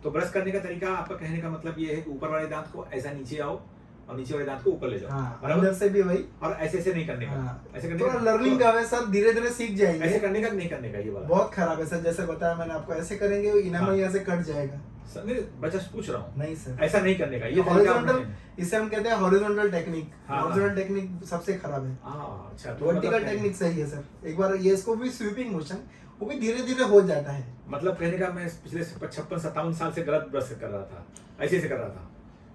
तो ब्रश करने का तरीका, आपका कहने का मतलब ये है कि ऊपर वाले दांत को ऐसा नीचे आओ और नीचे वाले दांत को ऊपर ले जाओ, हाँ, बराबर? अंदर से भी वही। और ऐसे ऐसे नहीं करने का। हाँ, ऐसे करने थोड़ा का लर्निंग का है सर, धीरे धीरे सीख ऐसे जाएंगे। करने का नहीं करने का, ये वाला बहुत खराब है सर, जैसे बताया मैंने आपको, ऐसे करेंगे इनामल हाँ। यहाँ से कट जाएगा। नहीं, बच्चा पूछ रहा हूँ, नहीं सर, ऐसा नहीं करने का, ये तरीका हॉरिजॉन्टल, आपने- इसे हम कहते हैं हॉरिजॉन्टल टेक्निक। हाँ, हॉरिजॉन्टल टेक्निक सबसे खराब है। हाँ, अच्छा, तो वर्टिकल मतलब टेक्निक सही है सर। एक बार ये इसको भी स्वीपिंग मोशन, वो भी धीरे धीरे हो जाता है। मतलब कहने का, मैं पिछले 56-57 साल से गलत ब्रश कर रहा था, ऐसे ऐसे कर रहा था,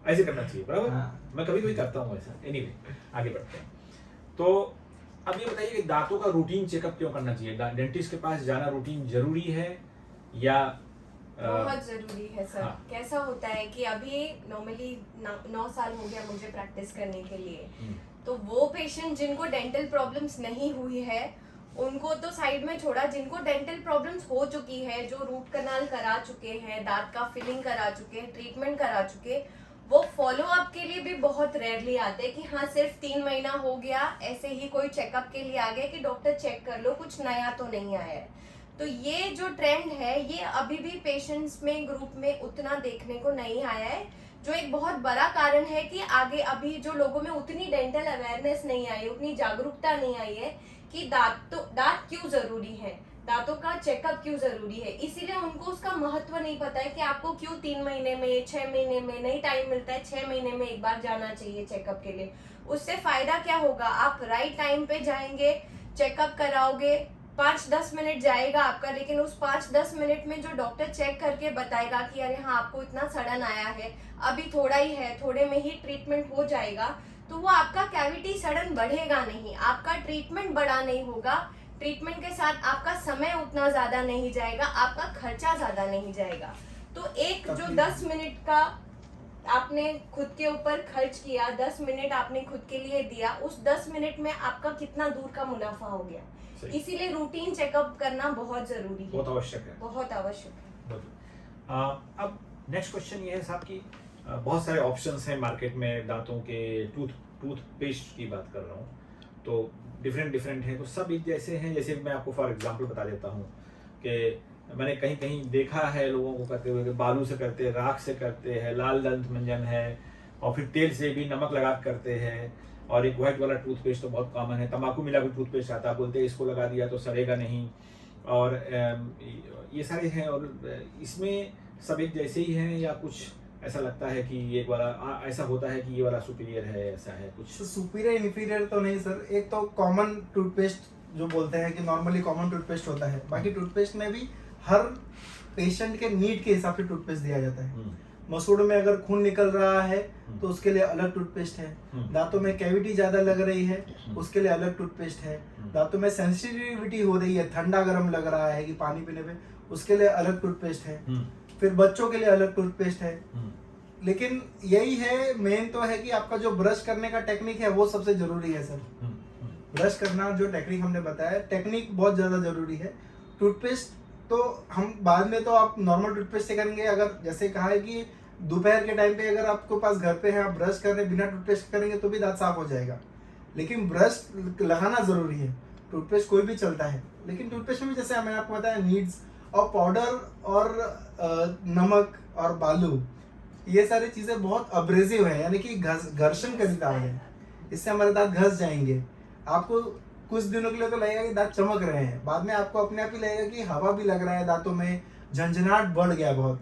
ऐसे करना चाहिए, बराबर? हाँ। मैं कभी कभी करता हूँ ऐसा। एनीवे, आगे बढ़ते हैं। तो अब ये बताइए कि दांतों का रूटीन चेकअप क्यों करना चाहिए? डेंटिस्ट के पास जाना रूटीन जरूरी है या बहुत जरूरी है सर। हाँ। कैसा होता है कि अभी नॉर्मली 9 साल हो गया मुझे प्रैक्टिस करने के लिए, तो वो पेशेंट जिनको डेंटल प्रॉब्लम्स नहीं हुई है उनको तो साइड में छोड़ा, जिनको डेंटल प्रॉब्लम्स हो चुकी है, जो रूट कनाल करा चुके हैं, दांत का फिलिंग करा चुके हैं, ट्रीटमेंट करा चुके, वो फॉलो अप के लिए भी बहुत रेयरली आते हैं कि हाँ सिर्फ 3 महीना हो गया, ऐसे ही कोई चेकअप के लिए आ गया कि डॉक्टर चेक कर लो, कुछ नया तो नहीं आया है। तो ये जो ट्रेंड है ये अभी भी पेशेंट्स में ग्रुप में उतना देखने को नहीं आया है, जो एक बहुत बड़ा कारण है कि आगे अभी जो लोगों में उतनी डेंटल अवेयरनेस नहीं आई, उतनी जागरूकता नहीं आई है कि दांत क्यों जरूरी है, दांतों का चेकअप क्यों जरूरी है। इसीलिए उनको उसका महत्व नहीं पता है कि आपको क्यों 3 महीने में, 6 महीने में, नहीं टाइम मिलता है 6 महीने में एक बार जाना चाहिए चेकअप के लिए। उससे फायदा क्या होगा, आप राइट टाइम पे जाएंगे, चेकअप कराओगे, 5-10 मिनट जाएगा आपका, लेकिन उस 5-10 मिनट में जो डॉक्टर चेक करके बताएगा कि अरे हाँ आपको इतना सड़न आया है, अभी थोड़ा ही है, थोड़े में ही ट्रीटमेंट हो जाएगा, तो वो आपका कैविटी सडन बढ़ेगा नहीं, आपका ट्रीटमेंट बड़ा नहीं होगा, ट्रीटमेंट के साथ आपका समय उतना ज्यादा नहीं जाएगा, आपका खर्चा ज्यादा नहीं जाएगा। तो एक जो 10 मिनट का आपने खुद के ऊपर खर्च किया, 10 मिनट आपने खुद के लिए दिया, उस 10 मिनट में आपका कितना दूर का मुनाफा हो गया। इसीलिए रूटीन चेकअप करना बहुत जरूरी है, बहुत आवश्यक है, बहुत आवश्यक है। अब नेक्स्ट क्वेश्चन ये है साहब कि बहुत सारे ऑप्शंस हैं मार्केट में दांतों के, टूथपेस्ट की बात कर रहा हूँ, तो डिफरेंट हैं, तो सब एक जैसे हैं। जैसे मैं आपको फॉर एग्जांपल बता देता हूँ कि मैंने कहीं कहीं देखा है लोगों को करते हुए कि बालू से करते हैं, राख से करते हैं, लाल दंत मंजन है, और फिर तेल से भी नमक लगा करते हैं, और एक व्हाइट वाला टूथपेस्ट तो बहुत कॉमन है, तंबाकू मिला भी टूथपेस्ट आता है, बोलते हैं इसको लगा दिया तो सड़ेगा नहीं, और ये सारे हैं। और इसमें सब एक जैसे ही हैं या कुछ ऐसा लगता है कि ये वाला ऐसा होता है कि ये वाला सुपीरियर है, ऐसा है कुछ? सुपीरियर इन्फीरियर तो नहीं सर, एक तो कॉमन टूथपेस्ट जो बोलते हैं कि नॉर्मली कॉमन टूथपेस्ट होता है, बाकी टूथपेस्ट में भी हर पेशेंट के नीड के हिसाब से टूथपेस्ट दिया जाता है। मसूड़ में अगर खून निकल रहा है तो उसके लिए अलग टूथपेस्ट है, दांतों में कैविटी ज्यादा लग रही है उसके लिए अलग टूथपेस्ट है, दांतों में सेंसिटिविटी हो रही है, ठंडा गर्म लग रहा है कि पानी पीने पे, उसके लिए अलग टूथपेस्ट है, फिर बच्चों के लिए अलग टूथपेस्ट है। लेकिन यही है, मेन तो है कि आपका जो ब्रश करने का टेक्निक है वो सबसे जरूरी है सर। ब्रश करना जो टेक्निक हमने बताया, टेक्निक बहुत ज्यादा जरूरी है। टूथपेस्ट तो हम बाद में तो आप नॉर्मल टूथपेस्ट से करेंगे, अगर जैसे कहा है कि दोपहर के टाइम पे अगर आपके पास घर पे है, आप ब्रश कर रहे बिना टूथपेस्ट करेंगे तो भी दांत साफ हो जाएगा, लेकिन ब्रश लगाना जरूरी है। टूथपेस्ट कोई भी चलता है, लेकिन टूथपेस्ट में भी जैसे मैंने आपको बताया नीड्स, और पाउडर और नमक और बालू, ये सारी चीजें बहुत अब्रेसिव है, यानी कि घर्षण करी दांत है, इससे हमारे दांत घस जाएंगे। आपको कुछ दिनों के लिए तो लगेगा कि दांत चमक रहे हैं, बाद में आपको अपने आप ही लगेगा कि हवा भी लग रहा है दांतों में, झंझनाहट बढ़ गया बहुत।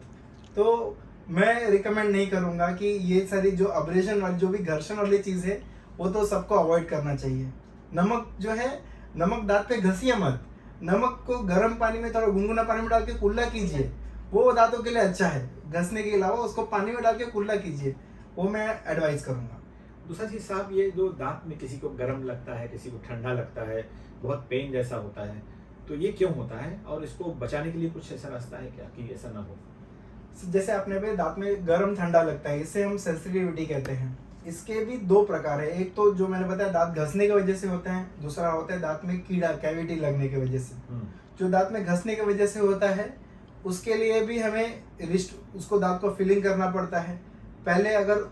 तो मैं रिकमेंड नहीं करूंगा कि ये सारी जो अब्रेशन वाली, जो भी घर्षण वाली चीज है, वो तो सबको अवॉइड करना चाहिए। नमक जो है, नमक दांत पे घसिए मत, नमक को गर्म पानी में थोड़ा गुनगुना पानी में डाल के कुल्ला कीजिए, वो दांतों के लिए अच्छा है। घसने के अलावा उसको पानी में डाल के कुल्ला कीजिए, वो मैं एडवाइस करूंगा। दूसरा चीज साहब, ये जो दांत में किसी को गर्म लगता है, किसी को ठंडा लगता है, बहुत पेन जैसा होता है, तो ये क्यों होता है, और इसको बचाने के लिए कुछ ऐसा रास्ता है क्या कि ऐसा ना हो? जैसे आपने भी दांत में गर्म ठंडा लगता है, इसे हम सेंसिटिविटी कहते हैं। इसके भी दो प्रकार है, एक तो जो मैंने बताया दांत घसने की वजह से होता है, दूसरा होता है दांत में कीड़ा कैविटी लगने की वजह से। जो दांत में घसने की वजह से होता है उसके लिए भी हमें उसको दांत को फिलिंग करना पड़ता है। पहले अगर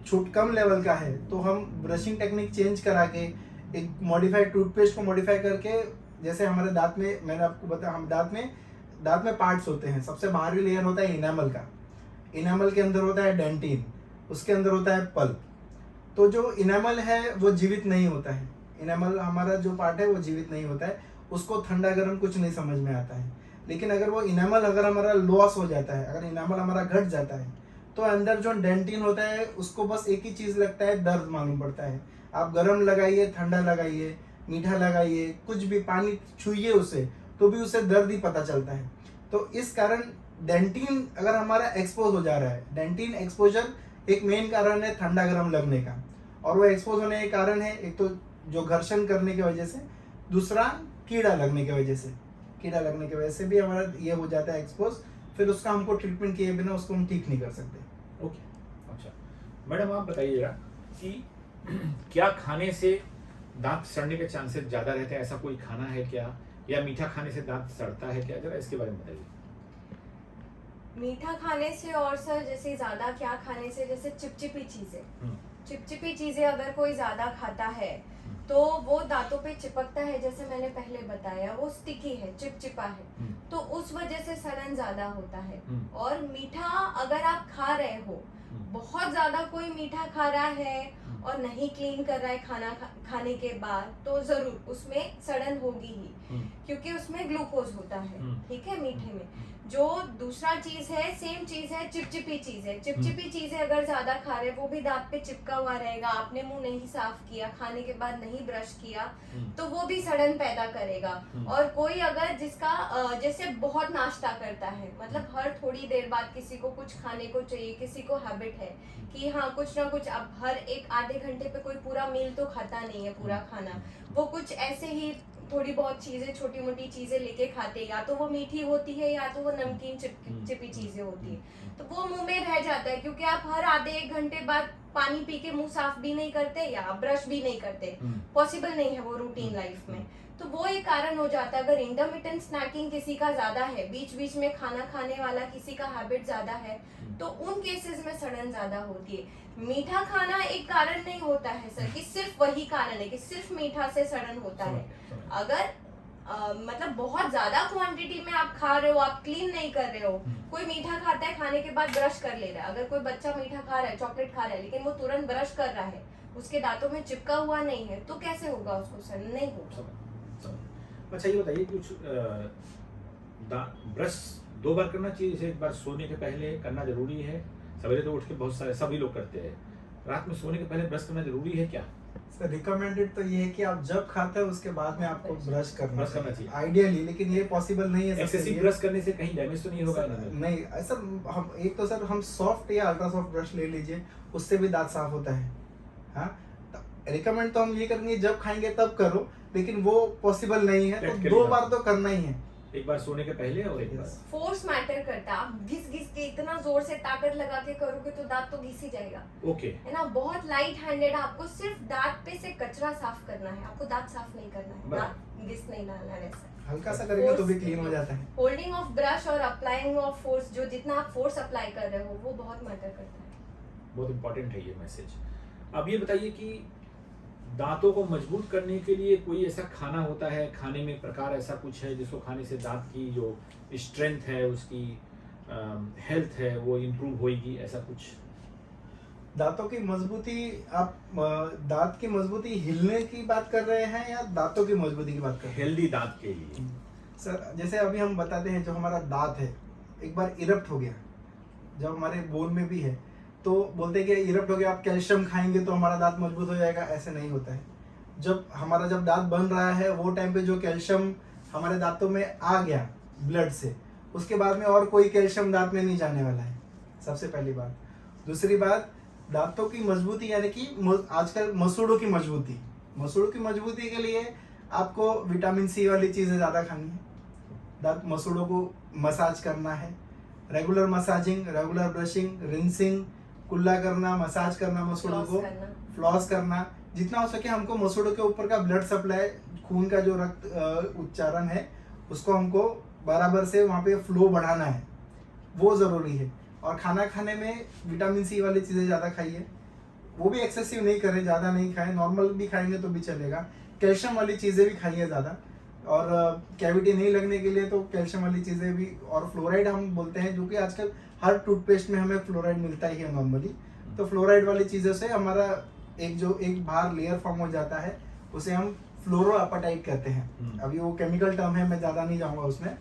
छूट कम लेवल का है तो हम ब्रशिंग टेक्निक चेंज करा के एक मॉडिफाइड टूथपेस्ट को मॉडिफाई करके, जैसे हमारे दांत में मैंने आपको बताया, हम दांत में पार्ट्स होते हैं। सबसे बाहरी लेयर होता है इनामल का, इनामल के अंदर होता है डेंटिन, उसके अंदर होता है पल्प। तो जो इनामल है वो जीवित नहीं होता है, इनामल हमारा जो पार्ट है वो जीवित नहीं होता है, उसको ठंडा गर्म कुछ नहीं समझ में आता है। लेकिन अगर वो इनामल अगर हमारा लॉस हो जाता है, अगर इनामल हमारा घट जाता है, तो अंदर जो डेंटिन होता है उसको बस एक ही चीज लगता है, दर्द मालूम पड़ता है। आप गर्म लगाइए, ठंडा लगाइए, मीठा लगाइए, कुछ भी पानी छुइए उसे, तो भी उसे दर्द ही पता चलता है। तो इस कारण डेंटिन अगर हमारा एक्सपोज हो जा रहा है, डेंटिन एक्सपोजर एक मेन कारण है ठंडा गर्म लगने का, और वो एक्सपोज होने के कारण है एक तो जो घर्षण करने की वजह से, दूसरा कीड़ा लगने की वजह से। कीड़ा लगने की वजह से भी हमारा ये हो जाता है एक्सपोज, फिर उसका हमको ट्रीटमेंट किए बिना उसको हम ठीक नहीं कर सकते। ओके, अच्छा मैडम आप बताइएगा कि क्या खाने से दांत सड़ने के चांसेस ज्यादा रहते हैं, ऐसा कोई खाना है क्या, या मीठा खाने से दांत सड़ता है क्या, जरा इसके बारे में बताइए। मीठा खाने से और सर जैसे ज्यादा क्या खाने से, जैसे चिपचिपी चीजें, हम्म, चिपचिपी चीजें अगर कोई ज्यादा खाता है तो वो दांतों पे चिपकता है, जैसे मैंने पहले बताया वो स्टिकी है, चिपचिपा है, हम्म, तो उस वजह से सड़न ज्यादा होता है। हम्म, और मीठा अगर आप खा रहे हो, बहुत ज्यादा कोई मीठा खा रहा है और नहीं क्लीन कर रहा है खाने के बाद, तो जरूर उसमें सड़न होगी ही, हम्म, क्योंकि उसमें ग्लूकोज होता है, हम्म। ठीक है, मीठे में। जो दूसरा चीज है, सेम चीज है, चिपचिपी चीज है। चिपचिपी चीजें अगर ज्यादा खा रहे, वो भी दांत पे चिपका हुआ रहेगा, आपने मुंह नहीं साफ किया, खाने के बाद नहीं ब्रश किया, तो वो भी सड़न पैदा करेगा। और कोई अगर जिसका जैसे बहुत नाश्ता करता है, मतलब हर थोड़ी देर बाद किसी को कुछ खाने को चाहिए, किसी को हैबिट है कि हाँ कुछ ना कुछ, अब हर एक आधे घंटे पे कोई पूरा मील तो खाता नहीं है, पूरा खाना, वो कुछ ऐसे ही थोड़ी बहुत चीजें, छोटी मोटी चीजें लेके खाते, या तो वो मीठी होती है या तो वो नमकीन चिपी चीजें होती है, तो वो मुंह में रह जाता है, क्योंकि आप हर आधे एक घंटे बाद पानी पी के मुंह साफ भी नहीं करते या ब्रश भी नहीं करते, पॉसिबल नहीं है वो रूटीन लाइफ में, तो वो एक कारण हो जाता है। अगर इंटरमिटेंट स्नैकिंग किसी का ज्यादा है, बीच बीच में खाना खाने वाला किसी का हैबिट ज्यादा है, तो उन केसेस में सड़न ज्यादा होती है। मीठा खाना एक कारण नहीं होता है सर, कि सिर्फ वही कारण है कि सिर्फ मीठा से सड़न होता है। अगर मतलब बहुत ज्यादा क्वांटिटी में आप खा रहे हो, आप क्लीन नहीं कर रहे हो, कोई मीठा खाता है, खाने के बाद ब्रश कर ले रहा है, अगर कोई बच्चा मीठा खा रहा है, चॉकलेट खा रहा है, लेकिन वो तुरंत ब्रश कर रहा है, उसके दांतों में चिपका हुआ नहीं है, तो कैसे होगा उसको सड़न? नहीं होगा। अच्छा ये बताइए, कुछ ब्रश 2 बार करना चाहिए, जैसे एक बार सोने के पहले करना जरूरी है, सवेरे तो उठ के बहुत सारे सभी लोग करते हैं, रात में सोने के पहले ब्रश करना जरूरी है क्या? सर रिकमेंडेड तो ये है कि आप जब खाते हैं उसके बाद में आपको ब्रश करना चाहिए आइडियली, लेकिन ये पॉसिबल नहीं है। एक्सेसिव ब्रश करने से कहीं डैमेज तो नहीं होगा? नहीं ऐसा, हम एक तो सर हम सॉफ्ट या अल्ट्रा सॉफ्ट ब्रश ले लीजिए, उससे भी दांत साफ होता है। हाँ, रिकमेंड तो हम ये करेंगे जब खाएंगे तब करो, लेकिन वो पॉसिबल नहीं है, तो 2 बार तो करना ही है, एक बार सोने के पहले और एक बार। फोर्स मैटर करता है, आप घिस घिस के इतना जोर से ताकत लगा के करोगे तो दांत तो घिस ही जाएगा। ओके, है ना, बहुत लाइट हैंडेड, आपको सिर्फ दांत पे से कचरा साफ करना है, आपको दांत साफ नहीं करना है, दांत घिस नहीं डालना है, ऐसा हल्का सा करेंगे तो भी क्लीन हो जाता है। होल्डिंग ऑफ ब्रश और अप्लाइंग ऑफ फोर्स, जो जितना आप फोर्स अप्लाई कर रहे हो वो बहुत मैटर करता है। बहुत इंपॉर्टेंट है ये मैसेज। अब ये बताइए कि दांतों को मजबूत करने के लिए कोई ऐसा खाना होता है, खाने में प्रकार ऐसा कुछ है जिसको खाने से दांत की जो स्ट्रेंथ है, उसकी हेल्थ है, वो इम्प्रूव होगी, ऐसा कुछ? दांतों की मजबूती, आप दांत की मजबूती हिलने की बात कर रहे हैं या दांतों की मजबूती की बात कर रहे हैं? हेल्दी दांत के लिए सर जैसे अभी हम बताते हैं, जो हमारा दांत है एक बार इरप्ट हो गया, जब हमारे बोन में भी है, तो बोलते हैं कि इरप्ट हो गया, आप कैल्शियम खाएंगे तो हमारा दांत मजबूत हो जाएगा, ऐसे नहीं होता है। जब दांत बन रहा है वो टाइम पे जो कैल्शियम हमारे दांतों में आ गया ब्लड से, उसके बाद में और कोई कैल्शियम दांत में नहीं जाने वाला है, सबसे पहली बात। दूसरी बात, दांतों की मजबूती यानी कि आजकल मसूड़ों की मजबूती के लिए आपको विटामिन सी वाली चीज़ें ज़्यादा खानी है, दांत मसूड़ों को मसाज करना है, regular massaging, regular brushing, rinsing, कुल्ला करना, मसाज करना मसूड़ों को, फ्लॉस करना, जितना हो सके हमको मसूड़ों के ऊपर का ब्लड सप्लाई, खून का जो रक्त उच्चारण है उसको हमको बराबर से वहाँ पे फ्लो बढ़ाना है, वो ज़रूरी है। और खाना खाने में विटामिन सी वाली चीज़ें ज़्यादा खाइए, वो भी एक्सेसिव नहीं करें, ज़्यादा नहीं खाएं, नॉर्मल भी खाएंगे तो भी चलेगा। कैल्शियम वाली चीज़ें भी खाइए ज़्यादा, और कैविटी नहीं लगने के लिए तो कैल्शियम वाली चीज़ें भी, और फ्लोराइड हम बोलते हैं, जो कि आजकल हर टूथपेस्ट में हमें फ्लोराइड मिलता ही है नॉर्मली, तो फ्लोराइड वाली चीज़ों से हमारा एक बाहर लेयर फॉर्म हो जाता है, उसे हम फ्लोरोएपेटाइट कहते हैं। अभी वो केमिकल टर्म है, मैं ज़्यादा नहीं जाऊँगा उसमें,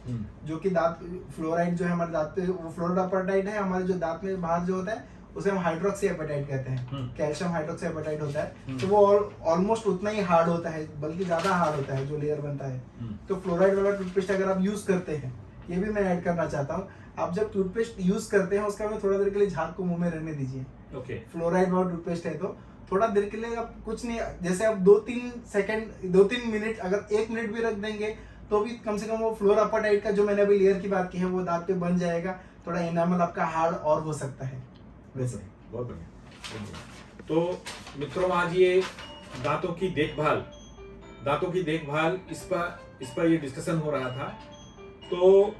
जो कि दांत फ्लोराइड जो है हमारे दांत पे, वो फ्लोरोएपेटाइट है, हमारे जो दांत में बाहर जो होता है उसे हम हाइड्रोक्सी एपेटाइट कहते हैं, कैल्शियम हाइड्रोक्सी एपेटाइट होता है, तो वो ऑलमोस्ट उतना ही हार्ड होता है, बल्कि ज़्यादा हार्ड होता है जो लेयर बनता है। तो फ्लोराइड वाला टूथपेस्ट अगर आप यूज़ करते हैं, ये भी मैं ऐड करना चाहता हूँ, आप जब टूथपेस्ट यूज़ करते हैं उसका में थोड़ा देर के लिए झाग को मुंह में रहने दीजिए। ओके, फ्लोराइड वाला टूथपेस्ट है तो थोड़ा देर के लिए, आप कुछ नहीं, जैसे आप 2-3 मिनट, अगर 1 मिनट भी रख देंगे तो भी कम से कम वो फ्लोरोएपेटाइट का जो मैंने अभी लेयर की बात की है वो दांत पे बन जाएगा, थोड़ा एनामल आपका हार्ड और हो सकता है वैसे। बहुत बढ़िया। तो मित्रों, आज ये दांतों की देखभाल इस पर ये डिस्कशन हो रहा था। तो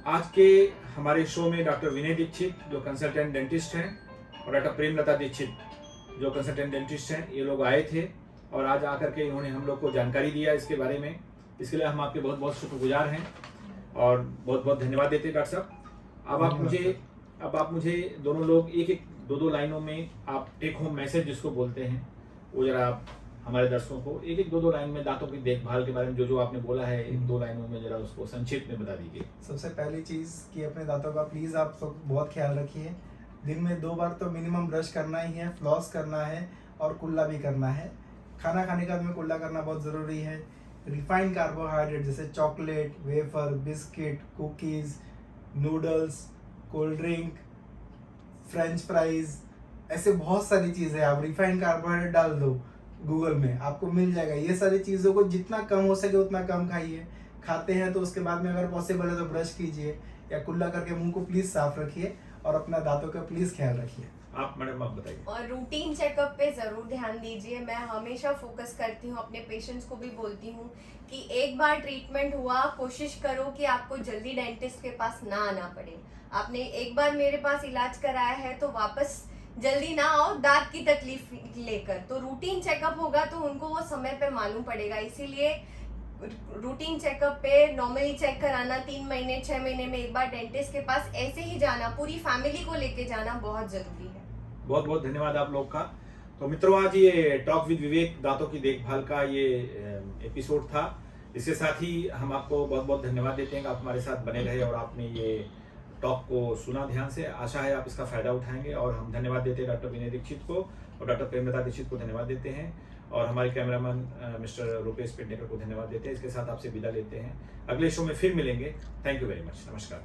आज के हमारे शो में डॉक्टर विनय दीक्षित जो कंसल्टेंट डेंटिस्ट हैं और डॉक्टर प्रेमलता दीक्षित जो कंसल्टेंट डेंटिस्ट हैं, ये लोग आए थे और आज आकर के इन्होंने हम लोग को जानकारी दिया इसके बारे में। इसके लिए हम आपके बहुत बहुत शुक्रगुजार हैं और बहुत बहुत धन्यवाद देते हैं डॉक्टर साहब। अब आप मुझे दोनों लोग एक दो लाइनों में आप टेक होम मैसेज जिसको बोलते हैं वो जरा आप हमारे दर्शकों को एक दो लाइन में दांतों की देखभाल के बारे में जो आपने बोला है, एक दो लाइनों में जरा उसको संक्षिप्त में बता दीजिए। सबसे पहली चीज़ कि अपने दांतों का प्लीज़ आप सब बहुत ख्याल रखिए। दिन में 2 बार तो मिनिमम ब्रश करना ही है, फ्लॉस करना है और कुल्ला भी करना है। खाना खाने के बाद में कुल्ला करना बहुत ज़रूरी है। रिफाइंड कार्बोहाइड्रेट जैसे chocolate, wafer, biscuit, cookies, noodles, cold drink, French fries, ऐसे बहुत सारी चीज़ें आप रिफाइंड कार्बोहाइड्रेट डाल दो गूगल में, आपको मिल जाएगा। ये सारी चीज़ों को जितना कम हो सके उतना कम खाइए। खाते हैं तो उसके बाद में अगर पॉसिबल है तो ब्रश कीजिए या कुल्ला करके मुंह को प्लीज़ साफ रखिए और अपना दांतों का प्लीज़ ख्याल रखिए। आप मैडम आप बताइए। और रूटीन चेकअप पे ज़रूर ध्यान दीजिए। मैं हमेशा फोकस करती हूँ, अपने पेशेंट्स को भी बोलती हूँ कि एक बार ट्रीटमेंट हुआ, कोशिश करो कि आपको जल्दी डेंटिस्ट के पास ना आना पड़े। आपने एक बार मेरे पास इलाज कराया है तो वापस जल्दी ना आओ दांत की तकलीफ लेकर। तो रूटीन चेकअप होगा तो उनको वो समय पे मालूम पड़ेगा। इसीलिए रूटीन चेकअप पे नॉर्मली चेक कराना, 3 महीने 6 महीने में एक बार डेंटिस्ट के पास ऐसे ही जाना, पूरी फैमिली को लेके जाना बहुत जरूरी है। बहुत बहुत धन्यवाद आप लोग का। तो मित्रों, आज ये टॉक विद विवेक दांतों की देखभाल का ये एपिसोड था। इसके साथ ही हम आपको बहुत बहुत धन्यवाद देते हैं कि आप हमारे साथ बने रहे और आपने ये टॉक को सुना ध्यान से। आशा है आप इसका फायदा उठाएंगे और हम धन्यवाद देते हैं डॉक्टर विनय दीक्षित को और डॉक्टर प्रेमलता दीक्षित को धन्यवाद देते हैं और हमारे कैमरामैन मिस्टर रूपेश पेडनेकर को धन्यवाद देते हैं। इसके साथ आपसे विदा लेते हैं। अगले शो में फिर मिलेंगे। Thank you very much. नमस्कार।